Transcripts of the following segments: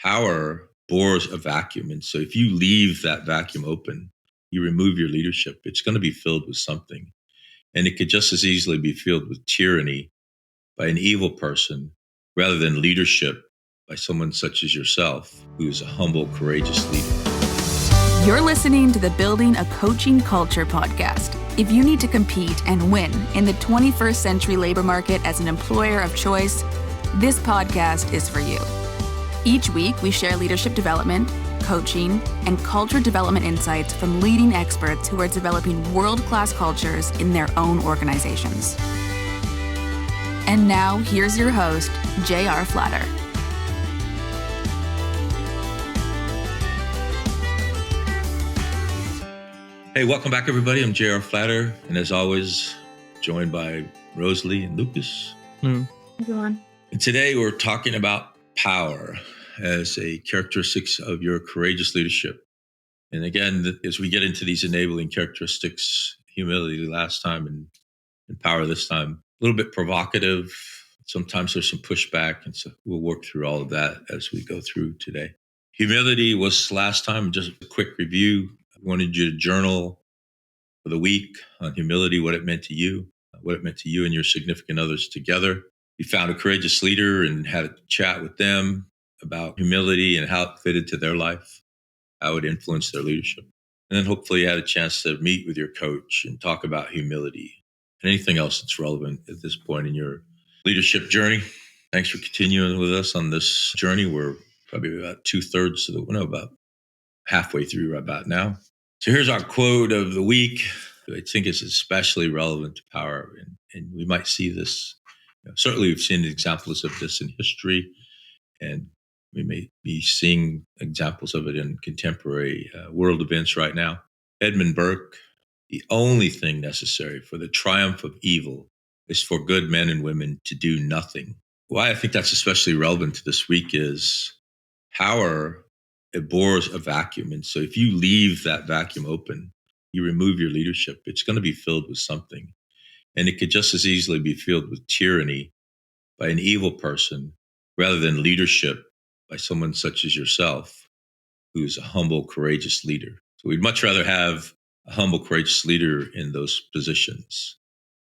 Power bores a vacuum. And so if you leave that vacuum open, you remove your leadership, it's going to be filled with something. And it could just as easily be filled with tyranny by an evil person rather than leadership by someone such as yourself, who is a humble, courageous leader. You're listening to the Building a Coaching Culture podcast. If you need to compete and win in the 21st century labor market as an employer of choice, this podcast is for you. Each week, we share leadership development, coaching, and culture development insights from leading experts who are developing world-class cultures in their own organizations. And now, here's your host, J.R. Flatter. Hey, welcome back, everybody. I'm J.R. Flatter, and as always, joined by Rosalie and Lucas. Hello. Everyone. And today we're talking about power as a characteristics of your courageous leadership. And again, as we get into these enabling characteristics, humility last time and power this time, a little bit provocative. Sometimes there's some pushback, and so we'll work through all of that as we go through today. Humility was last time, just a quick review. I wanted you to journal for the week on humility, what it meant to you and your significant others together. You found a courageous leader and had a chat with them about humility and how it fitted to their life, how it influenced their leadership. And then hopefully you had a chance to meet with your coach and talk about humility and anything else that's relevant at this point in your leadership journey. Thanks for continuing with us on this journey. We're probably about about halfway through right about now. So here's our quote of the week. I think it's especially relevant to power, and we might see this. Certainly we've seen examples of this in history, and we may be seeing examples of it in contemporary world events right now. Edmund Burke, the only thing necessary for the triumph of evil is for good men and women to do nothing. Why I think that's especially relevant to this week is power, it bores a vacuum. And so if you leave that vacuum open, you remove your leadership, it's going to be filled with something. And it could just as easily be filled with tyranny by an evil person rather than leadership by someone such as yourself, who is a humble, courageous leader. So we'd much rather have a humble, courageous leader in those positions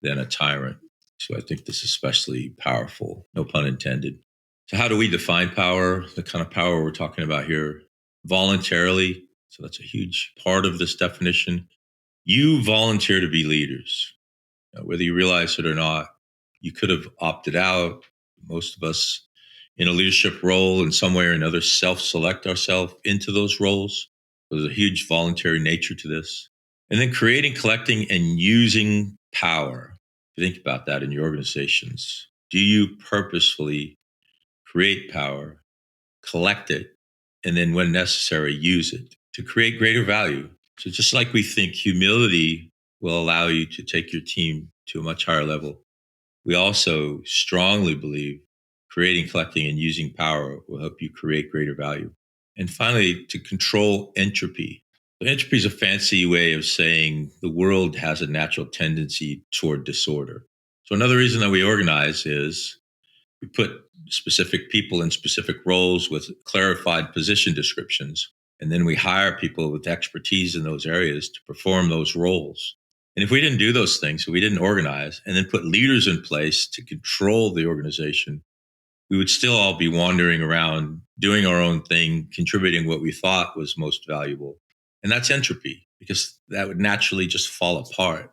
than a tyrant. So I think this is especially powerful, no pun intended. So how do we define power? The kind of power we're talking about here, voluntarily. So that's a huge part of this definition. You volunteer to be leaders. Whether you realize it or not, you could have opted out. Most of us in a leadership role in some way or another self-select ourselves into those roles. There's a huge voluntary nature to this. And then creating, collecting, and using power. Think about that in your organizations. Do you purposefully create power, collect it, and then when necessary, use it to create greater value? So just like we think humility will allow you to take your team to a much higher level, we also strongly believe creating, collecting, and using power will help you create greater value. And finally, to control entropy. So entropy is a fancy way of saying the world has a natural tendency toward disorder. So another reason that we organize is we put specific people in specific roles with clarified position descriptions, and then we hire people with expertise in those areas to perform those roles. And if we didn't do those things, so we didn't organize and then put leaders in place to control the organization, we would still all be wandering around, doing our own thing, contributing what we thought was most valuable. And that's entropy, because that would naturally just fall apart.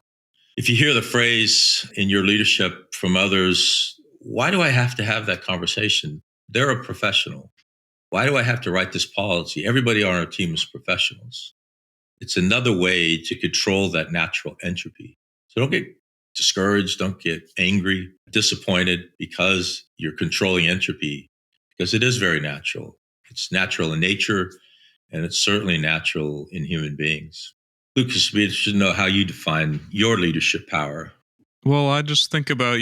If you hear the phrase in your leadership from others, why do I have to have that conversation? They're a professional. Why do I have to write this policy? Everybody on our team is professionals. It's another way to control that natural entropy. So don't get discouraged, don't get angry, disappointed because you're controlling entropy, because it is very natural. It's natural in nature, and it's certainly natural in human beings. Lucas, we should know how you define your leadership power. Well, I just think about,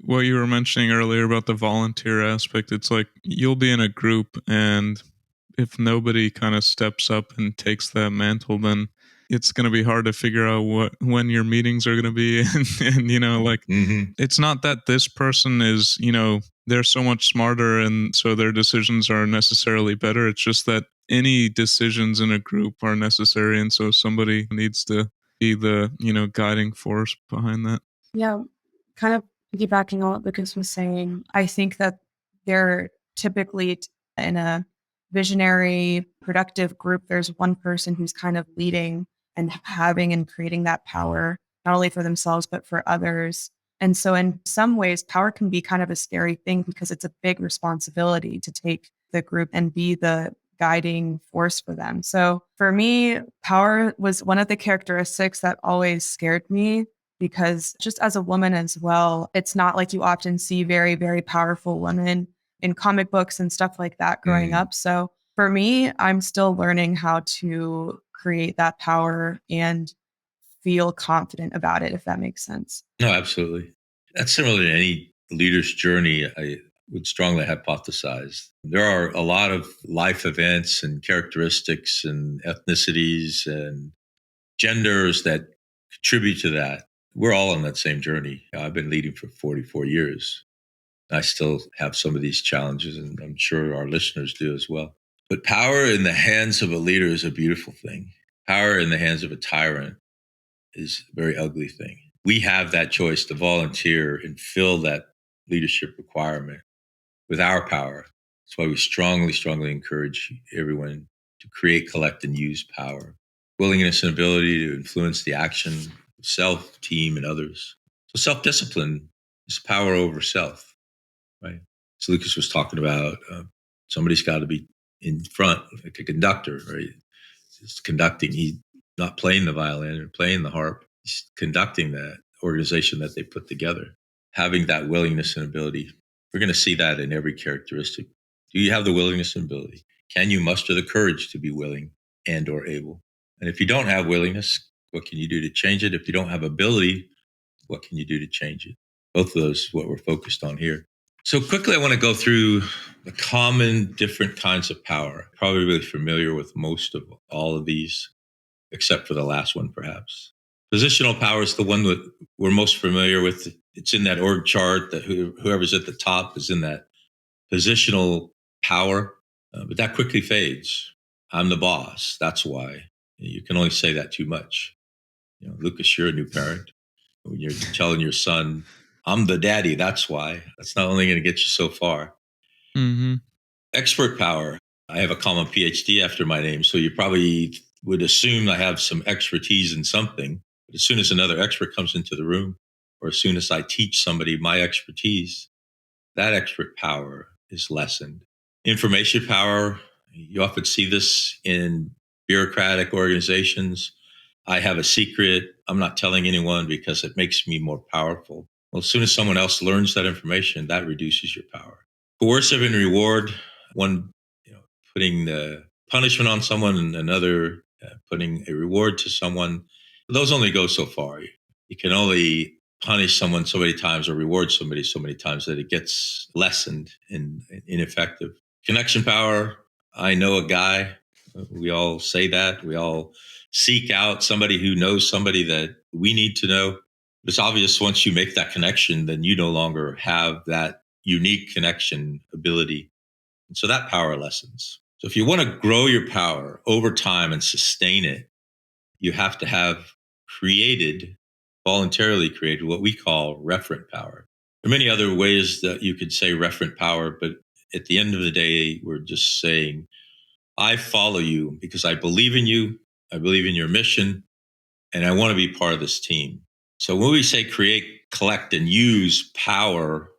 what you were mentioning earlier about the volunteer aspect. It's like you'll be in a group, and if nobody kind of steps up and takes that mantle, then it's going to be hard to figure out when your meetings are going to be. And like, it's not that this person is, they're so much smarter and so their decisions are necessarily better. It's just that any decisions in a group are necessary. And so somebody needs to be the, guiding force behind that. Yeah. Kind of piggybacking on what Lucas was saying, I think that they're typically in a visionary, productive group, there's one person who's kind of leading and having and creating that power, not only for themselves, but for others. And so in some ways, power can be kind of a scary thing because it's a big responsibility to take the group and be the guiding force for them. So for me, power was one of the characteristics that always scared me, because just as a woman as well, it's not like you often see very, very powerful women in comic books and stuff like that growing up. So for me, I'm still learning how to create that power and feel confident about it, if that makes sense. No, absolutely. That's similar to any leader's journey. I would strongly hypothesize there are a lot of life events and characteristics and ethnicities and genders that contribute to that. We're all on that same journey. I've been leading for 44 years. I still have some of these challenges, and I'm sure our listeners do as well. But power in the hands of a leader is a beautiful thing. Power in the hands of a tyrant is a very ugly thing. We have that choice to volunteer and fill that leadership requirement with our power. That's why we strongly, strongly encourage everyone to create, collect, and use power. Willingness and ability to influence the action of self, team, and others. So self-discipline is power over self, right? So Lucas was talking about somebody's got to be in front, like a conductor, right? He's conducting. He's not playing the violin or playing the harp. He's conducting that organization that they put together. Having that willingness and ability. We're going to see that in every characteristic. Do you have the willingness and ability? Can you muster the courage to be willing and or able? And if you don't have willingness, what can you do to change it? If you don't have ability, what can you do to change it? Both of those is what we're focused on here. So quickly, I want to go through the common different kinds of power. Probably really familiar with most of all of these, except for the last one, perhaps. Positional power is the one that we're most familiar with. It's in that org chart that whoever's at the top is in that positional power, but that quickly fades. I'm the boss. That's why. You can only say that too much. Lucas, you're a new parent. When you're telling your son, I'm the daddy, that's why. That's not only going to get you so far. Mm-hmm. Expert power. I have a comma PhD after my name, so you probably would assume I have some expertise in something. But as soon as another expert comes into the room, or as soon as I teach somebody my expertise, that expert power is lessened. Information power, you often see this in bureaucratic organizations. I have a secret. I'm not telling anyone because it makes me more powerful. Well, as soon as someone else learns that information, that reduces your power. Coercive and reward, one putting the punishment on someone and another putting a reward to someone. Those only go so far. You can only punish someone so many times or reward somebody so many times that it gets lessened and ineffective. Connection power. I know a guy. We all say that. We all seek out somebody who knows somebody that we need to know. It's obvious once you make that connection, then you no longer have that unique connection ability. And so that power lessens. So if you want to grow your power over time and sustain it, you have to have voluntarily created what we call referent power. There are many other ways that you could say referent power, but at the end of the day, we're just saying, I follow you because I believe in you, I believe in your mission, and I want to be part of this team. So when we say create, collect, and use power,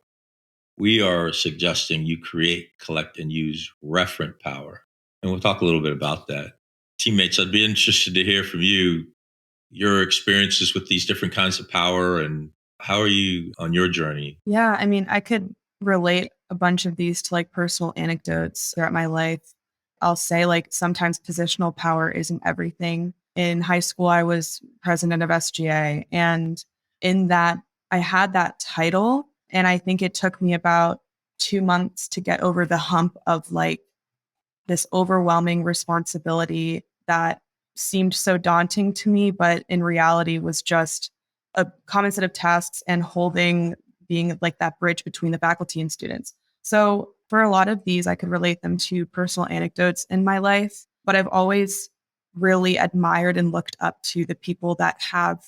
we are suggesting you create, collect, and use referent power. And we'll talk a little bit about that. Teammates, I'd be interested to hear from you, your experiences with these different kinds of power, and how are you on your journey? Yeah, I mean, I could relate a bunch of these to like personal anecdotes throughout my life. I'll say like sometimes positional power isn't everything. In high school, I was president of SGA, and in that, I had that title. And I think it took me about 2 months to get over the hump of like this overwhelming responsibility that seemed so daunting to me, but in reality was just a common set of tasks and being like that bridge between the faculty and students. So for a lot of these, I could relate them to personal anecdotes in my life, but I've always really admired and looked up to the people that have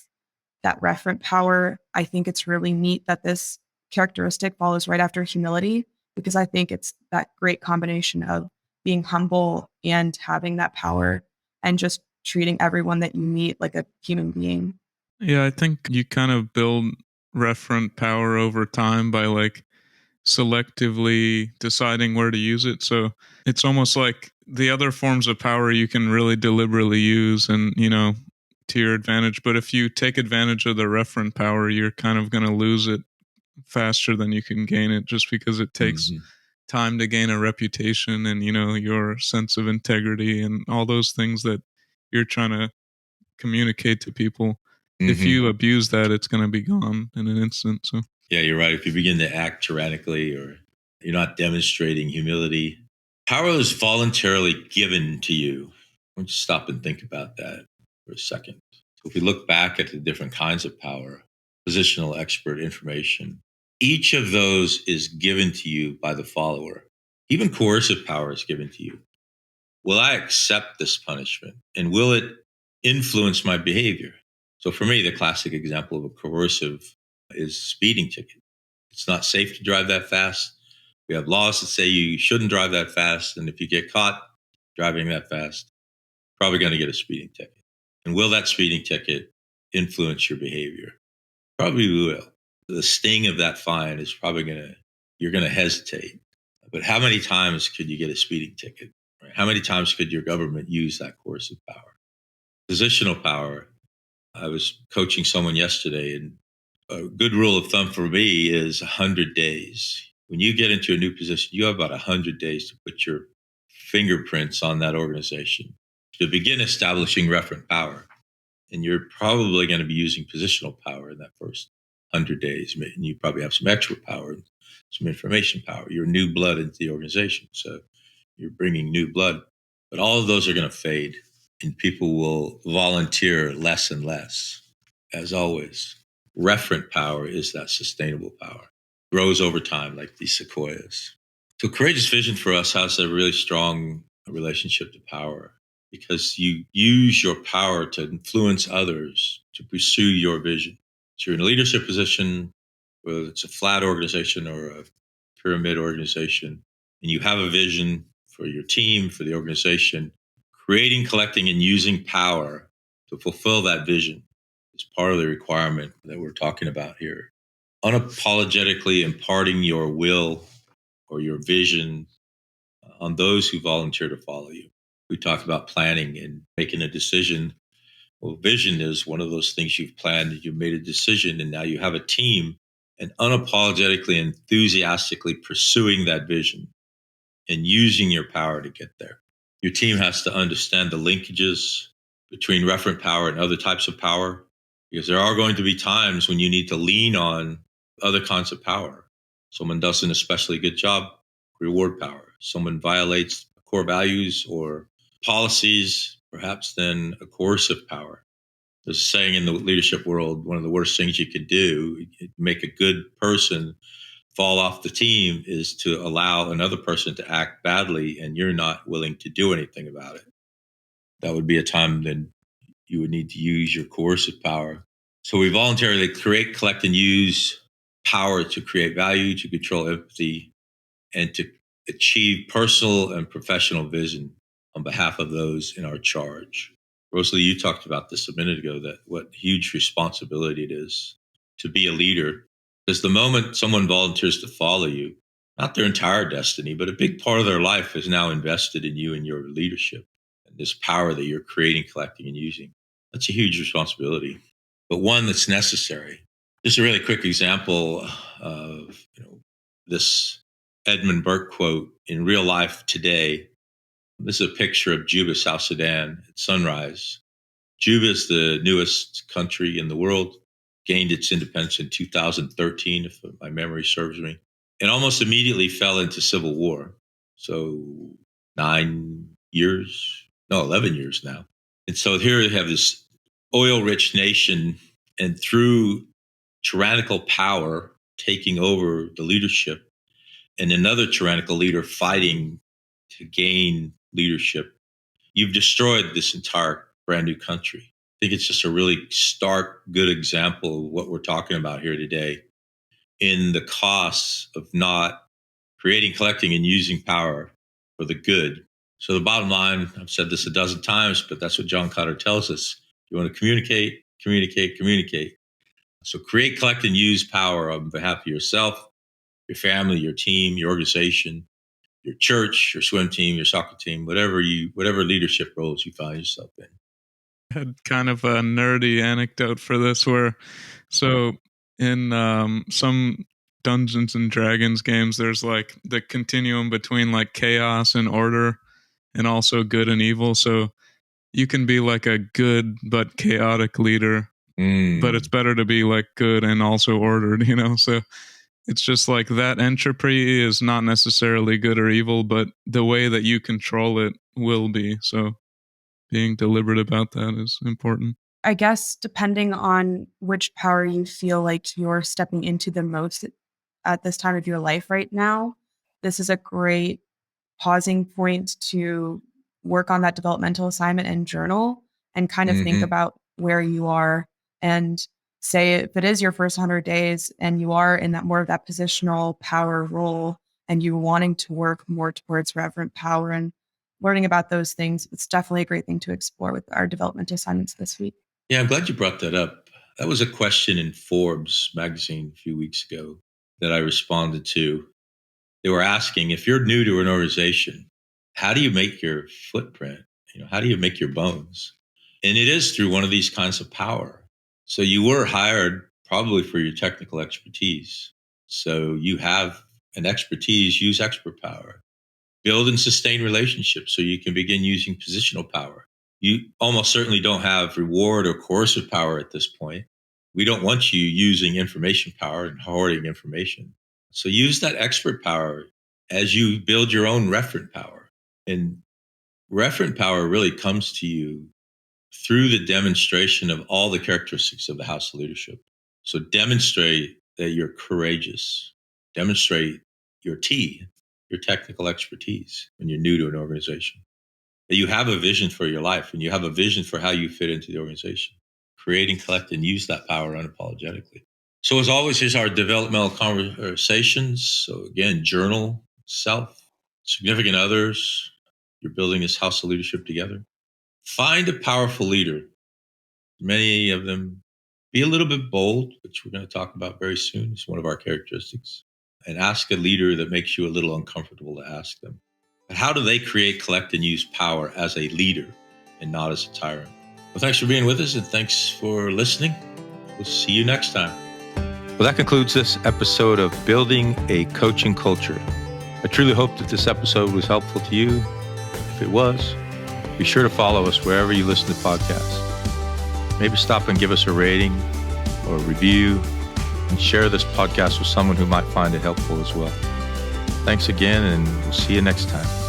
that referent power. I think it's really neat that this characteristic follows right after humility, because I think it's that great combination of being humble and having that power and just treating everyone that you meet like a human being. Yeah, I think you kind of build referent power over time by like selectively deciding where to use it. So it's almost like the other forms of power you can really deliberately use and, to your advantage. But if you take advantage of the referent power, you're kind of going to lose it faster than you can gain it, just because it takes time to gain a reputation and, your sense of integrity and all those things that you're trying to communicate to people. If you abuse that, it's going to be gone in an instant. So yeah, you're right. If you begin to act tyrannically or you're not demonstrating humility, power is voluntarily given to you. Why don't you stop and think about that for a second? So if we look back at the different kinds of power, positional, expert, information, each of those is given to you by the follower. Even coercive power is given to you. Will I accept this punishment? And will it influence my behavior? So for me, the classic example of a coercive is speeding ticket. It's not safe to drive that fast. We have laws that say you shouldn't drive that fast. And if you get caught driving that fast, probably going to get a speeding ticket. And will that speeding ticket influence your behavior? Probably will. The sting of that fine is you're going to hesitate. But how many times could you get a speeding ticket? Right? How many times could your government use that coercive power? Positional power. I was coaching someone yesterday, and a good rule of thumb for me is 100 days. When you get into a new position, you have about 100 days to put your fingerprints on that organization to begin establishing referent power. And you're probably going to be using positional power in that first 100 days. And you probably have some extra power, some information power. You're new blood into the organization. So you're bringing new blood. But all of those are going to fade, and people will volunteer less and less. As always, referent power is that sustainable power. Grows over time like these sequoias. So courageous vision for us has a really strong relationship to power, because you use your power to influence others to pursue your vision. So you're in a leadership position, whether it's a flat organization or a pyramid organization, and you have a vision for your team, for the organization. Creating, collecting, and using power to fulfill that vision is part of the requirement that we're talking about here. Unapologetically imparting your will or your vision on those who volunteer to follow you. We talked about planning and making a decision. Well, vision is one of those things you've planned, you've made a decision, and now you have a team, and unapologetically, enthusiastically pursuing that vision and using your power to get there. Your team has to understand the linkages between referent power and other types of power, because there are going to be times when you need to lean on other kinds of power. Someone does an especially good job, reward power. Someone violates core values or policies, perhaps then a coercive power. There's a saying in the leadership world, one of the worst things you could do, make a good person fall off the team, is to allow another person to act badly and you're not willing to do anything about it. That would be a time then you would need to use your coercive power. So we voluntarily create, collect, and use power to create value, to control empathy, and to achieve personal and professional vision on behalf of those in our charge. Rosalie, you talked about this a minute ago, that what huge responsibility it is to be a leader. Because the moment someone volunteers to follow you, not their entire destiny, but a big part of their life is now invested in you and your leadership and this power that you're creating, collecting, and using. That's a huge responsibility, but one that's necessary. Just a really quick example of this Edmund Burke quote in real life today. This is a picture of Juba, South Sudan at sunrise. Juba is the newest country in the world, gained its independence in 2013, if my memory serves me, and almost immediately fell into civil war. So 11 years now. And so here we have this oil-rich nation, and through tyrannical power taking over the leadership, and another tyrannical leader fighting to gain leadership, you've destroyed this entire brand new country. I think it's just a really stark, good example of what we're talking about here today in the costs of not creating, collecting, and using power for the good. So the bottom line, I've said this a dozen times, but that's what John Kotter tells us. You want to communicate, communicate, communicate. So create, collect, and use power on behalf of yourself, your family, your team, your organization, your church, your swim team, your soccer team, whatever leadership roles you find yourself in. I had kind of a nerdy anecdote for this so in some Dungeons and Dragons games, there's like the continuum between like chaos and order and also good and evil. So you can be like a good but chaotic leader, but it's better to be like good and also ordered, So it's just like that entropy is not necessarily good or evil, but the way that you control it will be. So being deliberate about that is important. I guess depending on which power you feel like you're stepping into the most at this time of your life right now, this is a great pausing point to work on that developmental assignment and journal and kind of think about where you are, and say if it is your first 100 days and you are in that more of that positional power role and you wanting to work more towards reverent power and learning about those things, it's definitely a great thing to explore with our development assignments this week. Yeah, I'm glad you brought that up. That was a question in Forbes magazine a few weeks ago that I responded to. They were asking, if you're new to an organization, how do you make your footprint? How do you make your bones? And it is through one of these kinds of power. So you were hired probably for your technical expertise. So you have an expertise, use expert power. Build and sustain relationships so you can begin using positional power. You almost certainly don't have reward or coercive power at this point. We don't want you using information power and hoarding information. So use that expert power as you build your own referent power. And referent power really comes to you through the demonstration of all the characteristics of the house of leadership. So demonstrate that you're courageous. Demonstrate your T, your technical expertise when you're new to an organization. That you have a vision for your life and you have a vision for how you fit into the organization. Create and collect and use that power unapologetically. So as always, here's our developmental conversations. So again, journal, self, significant others. You're building this house of leadership together. Find a powerful leader. Many of them, be a little bit bold, which we're going to talk about very soon. It's one of our characteristics. And ask a leader that makes you a little uncomfortable to ask them. But how do they create, collect, and use power as a leader and not as a tyrant? Well, thanks for being with us and thanks for listening. We'll see you next time. Well, that concludes this episode of Building a Coaching Culture. I truly hope that this episode was helpful to you. If it was, be sure to follow us wherever you listen to podcasts. Maybe stop and give us a rating or a review and share this podcast with someone who might find it helpful as well. Thanks again, and we'll see you next time.